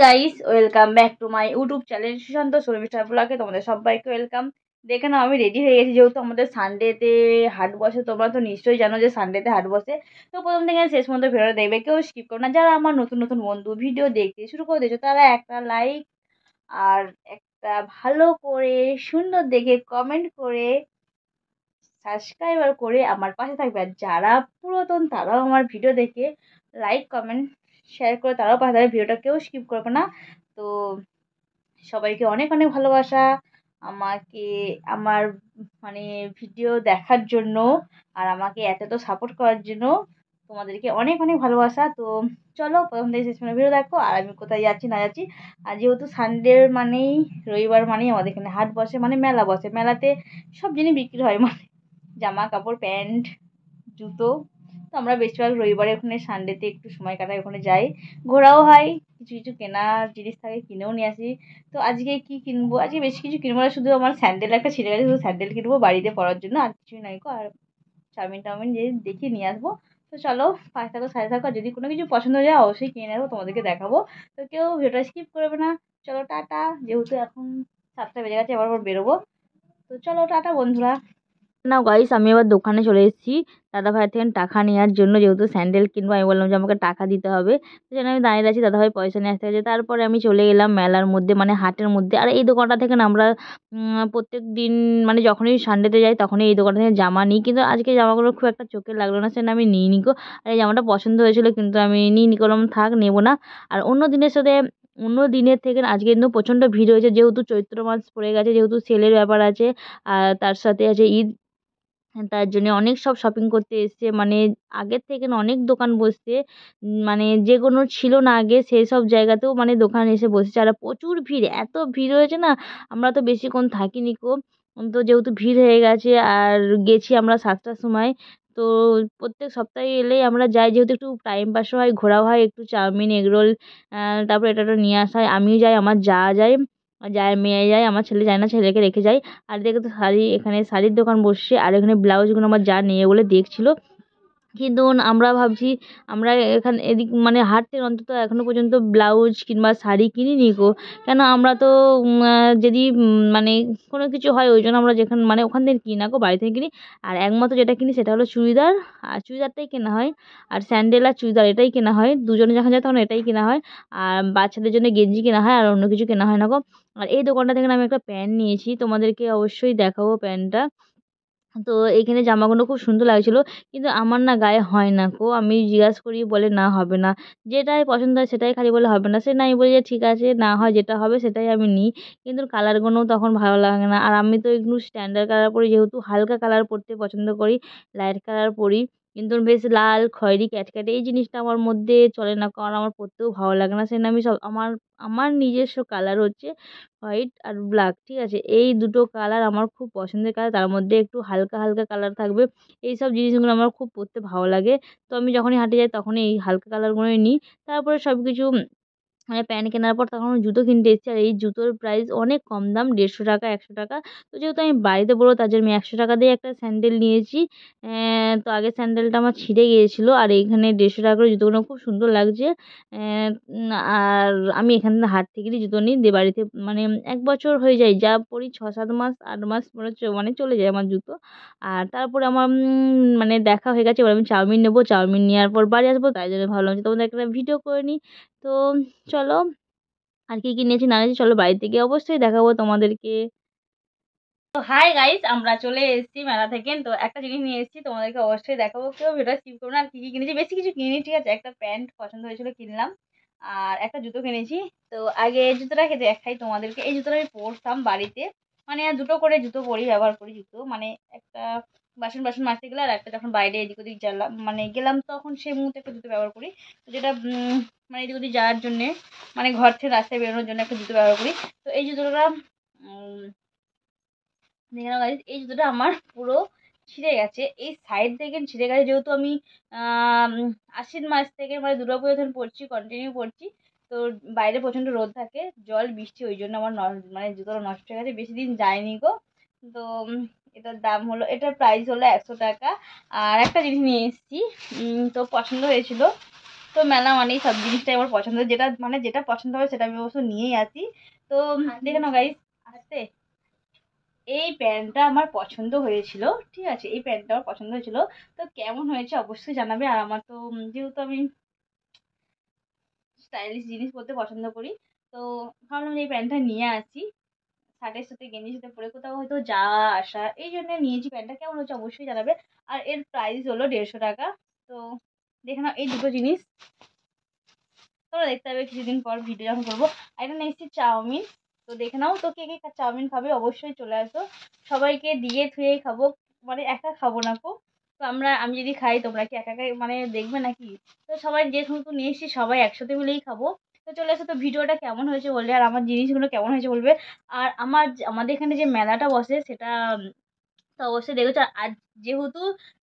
Guys, welcome back to my YouTube channel Sushant Sharmistha ব্লগে। তোমাদের সবাইকে ওয়েলকাম। দেখে নাও, আমি রেডি হয়ে গেছি, যেহেতু আমাদের সানডেতে হাট বসে। তোমরা তো নিশ্চয়ই জানো যে সানডেতে হাট বসে। তো প্রথম থেকে শেষ পর্যন্ত ভিডিওটা দেখবে, কেউ স্কিপ করো না। যারা আমার নতুন নতুন বন্ধু ভিডিও দেখতে শুরু করে দিয়েছো, তারা একটা লাইক আর একটা ভালো করে সুন্দর দেখে কমেন্ট করে সাবস্ক্রাইবার করে আমার পাশে থাকবে। আর যারা পুরাতন, তারাও আমার ভিডিও দেখে লাইক কমেন্ট শেয়ার করে তারাও পাশে থাকবে। ভিডিওটা কেউ স্কিপ করবে না। তো সবাইকে অনেক অনেক ভালোবাসা আমাকে, আমার মানে ভিডিও দেখার জন্য আর আমাকে এত এত সাপোর্ট করার জন্য তোমাদেরকে অনেক অনেক ভালোবাসা। তো চলো, প্রথম থেকে শেষ পর্যন্ত ভিডিও দেখো আর আমি কোথায় যাচ্ছি না যাচ্ছি। আর যেহেতু সানডে মানেই, রবিবার মানেই আমাদের এখানে হাট বসে, মানে মেলা বসে। মেলাতে সব জিনিস বিক্রি হয়, মানে জামা কাপড়, প্যান্ট, জুতো। তো আমরা বেশিরভাগ রবিবারে ওখানে, সানডেতে একটু সময় কাটাই, ওখানে যাই, ঘোরাও হয়, কিছু কিছু কেনার জিনিস থাকে কিনেও নিয়ে আসি। তো আজকে কি কিনবো, আজকে বেশি কিছু কিনবো না, শুধু আমার স্যান্ডেল একটা ছিঁড়ে গেছে, শুধু স্যান্ডেল কিনবো বাড়িতে পরার জন্য, আর কিছুই নয় গো। আর চাউমিন টাউমিন যে দেখে নিয়ে আসবো। তো চলো, পাঁচ থাকো সাড়ে থাকো, আর যদি কোনো কিছু পছন্দ হয়ে যায় অবশ্যই কিনে নেবো, তোমাদেরকে দেখাবো। তো কেউ ভিডিওটা স্কিপ করবে না। চলো টাটা, যেহেতু এখন 7টা বেজে গেছে, আবার বেরোবো। তো চলো টাটা বন্ধুরা। না গাইস, আমি এবার দোকানে চলে এসেছি দাদাভাইয়ের থেকে টাকা নেওয়ার জন্য। যেহেতু স্যান্ডেল কিনবো, আমি বললাম যে আমাকে টাকা দিতে হবে। তো জন্য আমি দাঁড়িয়ে আছি, দাদাভাই পয়সা নিয়ে আসতে গেছে। তারপরে আমি চলে গেলাম মেলার মধ্যে, মানে হাটের মধ্যে। আর এই দোকানটা থেকে না আমরা প্রত্যেক দিন, মানে যখনই সানডেতে যাই তখনই এই দোকানটা থেকে জামা নিই। কিন্তু আজকে জামাগুলো খুব একটা চোখে লাগলো না, সেটা আমি নিই গো। আর এই জামাটা পছন্দ হয়েছিল, কিন্তু আমি নিই করলাম, থাক নেবো না। আর অন্য দিনের সাথে, অন্য দিনের থেকে আজকে কিন্তু প্রচণ্ড ভিড় হয়েছে, যেহেতু চৈত্র মাস পড়ে গেছে, যেহেতু সেলের ব্যাপার আছে। আর তার সাথে আছে ঈদ। তার জন্য অনেক সব শপিং করতে এসছে, মানে আগের থেকে না অনেক দোকান বসছে। মানে যেগুলো ছিল না আগে, সেই সব জায়গাতেও মানে দোকান এসে বসেছে। আর প্রচুর ভিড়, এত ভিড় হয়েছে না, আমরা তো বেশিক্ষণ থাকিনি কো। তো যেহেতু ভিড় হয়ে গেছে, আর গেছি আমরা 7টার সময়। তো প্রত্যেক সপ্তাহে এলেই আমরা যাই, যেহেতু একটু টাইম পাসও হয়, ঘোরাও হয়, একটু চাউমিন, এগরোল, তারপর এটা ওটা নিয়ে আসা হয়। আমিও যাই, আমার যা যায়, যায় মেয়ে যায়, আমার ছেলে যায় না, ছেলেকে রেখে যাই। আর দেখে তো শাড়ি, এখানে শাড়ির দোকান বসছে, আর এখানে ব্লাউজগুলো আমার যা নিয়ে বলে দেখছিল। কিন্তু আমরা ভাবছি, আমরা এখানে এদিক মানে হাট থেকে অন্তত এখনো পর্যন্ত ব্লাউজ কিংবা শাড়ি কিনিনি গো। কেন, আমরা তো যদি মানে কোনো কিছু হয়, ওই জন্য আমরা যেখানে মানে ওখান থেকে কিনি না গো, বাড়ি থেকে কিনি। আর একমাত্র যেটা কিনি সেটা হলো চুড়িদার, আর চুড়িদারটাই কেনা হয়। আর স্যান্ডেল আর চুড়িদার এটাই কেনা হয়, দুজনে যখন যায় তখন এটাই কেনা হয়। আর বাচ্চাদের জন্য গেঞ্জি কেনা হয়, আর অন্য কিছু কেনা হয় না গো। আর এই দোকানটা থেকে না আমি একটা প্যান্ট নিয়েছি, তোমাদেরকে অবশ্যই দেখাবো প্যান্টটা। তো এইখানে জামাগুলো খুব সুন্দর লাগছিল, কিন্তু আমার না গায়ে হয় না গো। আমি জিজ্ঞাসা করি, বলে না হবে না, যেটাই পছন্দ হয় সেটাই খালি বলে হবে না। সে নাই বলি যে ঠিক আছে, না হয় যেটা হবে সেটাই আমি নিই। কিন্তু কালারগুলোও তখন ভালো লাগে না। আর আমি তো একটু স্ট্যান্ডার্ড কালার পরি, যেহেতু হালকা কালার পরতে পছন্দ করি, লাইট কালার পরি। কিন্তু বেশ লাল, খয়েরি, ক্যাটক্যাটে এই জিনিসটা আমার মধ্যে চলে না, কারণ আমার পরতেও ভালো লাগে না। সেই জন্য আমি সব, আমার আমার নিজস্ব কালার হচ্ছে হোয়াইট আর ব্ল্যাক, ঠিক আছে? এই দুটো কালার আমার খুব পছন্দের কালার, তার মধ্যে একটু হালকা হালকা কালার থাকবে। এইসব জিনিসগুলো আমার খুব পরতে ভালো লাগে। তো আমি যখনই হাঁটে যাই তখনই এই হালকা কালারগুলোই নিই। তারপরে সব কিছু মানে প্যান্ট কেনার পর তখন জুতো কিনতে এসেছি, আর এই জুতোর প্রাইস অনেক কম দাম, 150 টাকা, 100 টাকা। তো যেহেতু আমি বাড়িতে বলবো, তার জন্য আমি 100 টাকা দিয়ে একটা স্যান্ডেল নিয়েছি। তো আগের স্যান্ডেলটা আমার ছিঁড়ে গিয়েছিলো, আর এইখানে 150 টাকা করে জুতোগুলো খুব সুন্দর লাগছে। আর আমি এখান থেকে হাট থেকেই জুতো নিই, দিয়ে বাড়িতে মানে 1 বছর হয়ে যায়, যা পরি 6-7 মাস, 8 মাস পরে মানে চলে যায় আমার জুতো। আর তারপরে আমার মানে দেখা হয়ে গেছে, এবার আমি চাউমিন নেবো, চাউমিন নেওয়ার পর বাড়ি আসবো, তাই জন্য ভাবলাম যে তোমাদের একটা ভিডিও করে নিই। তো চলো, আর কি কি নিয়েছি না নিয়েছি চলো বাড়িতে গিয়ে অবশ্যই দেখাবো তোমাদেরকে। তো হাই গাইস, আমরা চলে এসেছি মেলা থেকে। তো একটা জিনিস নিয়ে এসেছি, তোমাদেরকে অবশ্যই দেখাবো, কেউ ভিডিও স্কিপ করো না। আর কি কি কিনেছি, বেশি কিছু কিনি, ঠিক আছে? একটা প্যান্ট পছন্দ হয়েছিল, কিনলাম। আর একটা জুতো কিনেছি। তো আগে জুতোটা দেখাই তোমাদেরকে। এই জুতোটা আমি পরতাম বাড়িতে, মানে দুটো করে জুতো পরি, ব্যবহার করি জুতো, মানে একটা বাসন বাসন মাজতে গেলে, আর একটা যখন বাইরে এদিক ওদিক গেলাম, মানে গেলাম, তখন সেই মুহূর্তে একটা জুতো ব্যবহার করি। তো যেটা মানে এদিক ওদিক যাওয়ার জন্যে, মানে ঘর থেকে রাস্তায় বেরোনোর জন্য একটা জুতো ব্যবহার করি। তো এই জুতোটা দেখে নাও guys, এই জুতোটা আমার পুরো ছিঁড়ে গেছে, এই সাইড থেকে ছিঁড়ে গেছে। যেহেতু আমি আশ্বিন মাস থেকে, মানে দুর্গাপুজো যখন পড়ছি, কন্টিনিউ পড়ছি। তো বাইরে প্রচণ্ড রোদ থাকে, জল বৃষ্টি, ওই জন্য আমার মানে জুতোটা নষ্ট হয়ে গেছে, বেশি দিন যায়নি গো। তো এটার দাম হলো, এটার প্রাইস হলো 100 টাকা। আর একটা জিনিস নিয়ে এসেছি, তো পছন্দ হয়েছিল, তো মেলা মানেই সব জিনিসটাই আমার পছন্দ, যেটা পছন্দ হবে সেটা আমি অবশ্য নিয়েই আসি। তো দেখে নাও গাইস, আসতে এই প্যান্টটা আমার পছন্দ হয়েছিল। ঠিক আছে, এই প্যান্টটা আমার পছন্দ হয়েছিল। তো কেমন হয়েছে অবশ্যই জানাবে। আর আমার তো যেহেতু আমি স্টাইলিশ জিনিস পরতে পছন্দ করি, তো ভাবলাম যে এই প্যান্টটা নিয়ে আসি, শার্টের সাথে গেঞ্জির সাথে পরে কোথাও হয়তো যাওয়া আসা, এই জন্য নিয়েছি। প্যান্টটা কেমন হচ্ছে অবশ্যই জানাবে। আর এর প্রাইস হলো 150 টাকা। তো দেখে নাও এই দুটো জিনিস, তোমরা দেখতে পাবে কিছুদিন পর ভিডিও যখন করবো। আর এটা নিয়ে এসেছি চাউমিন। তো দেখে নাও, তো কে কে চাউমিন খাবে অবশ্যই চলে আসো। সবাইকে দিয়ে থুয়েই খাবো, মানে একা খাবো না কো। তো আমি যদি খাই তোমরা কি একা একাই মানে দেখবে নাকি? তো সবাই যে সমস্ত নিয়ে এসেছি সবাই একসাথে মিলেই খাবো। তো চলে আসো। তো ভিডিওটা কেমন হয়েছে বলবে, আর আমার জিনিসগুলো কেমন হয়েছে বলবে। আর আমাদের এখানে যে মেলাটা বসে সেটা তো অবশ্যই দেখেছো। আর আজ যেহেতু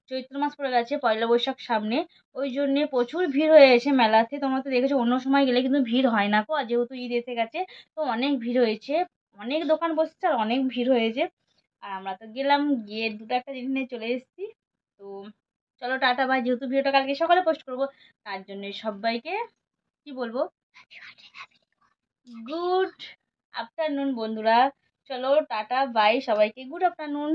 চৈত্র মাস পড়ে গেছে, পয়লা বৈশাখ সামনে, ওই জন্যে প্রচুর ভিড় হয়ে গেছে মেলাতে। তোমরা তো দেখেছো অন্য সময় গেলে কিন্তু ভিড় হয় না কো, আর যেহেতু ঈদ এসে গেছে তো অনেক ভিড় হয়েছে, অনেক দোকান বসছে আর অনেক ভিড় হয়েছে। আর আমরা তো গেলাম, গিয়ে দুটো একটা জিনিস নিয়ে চলে এসেছি। তো চলো টাটা বাই। যেহেতু ভিডিওটা কালকে সকালে পোস্ট করবো, তার জন্য সবাইকে কি বলবো, গুড আফটারনুন বন্ধুরা। চলো টাটা বাই, সবাইকে গুড আফটারনুন।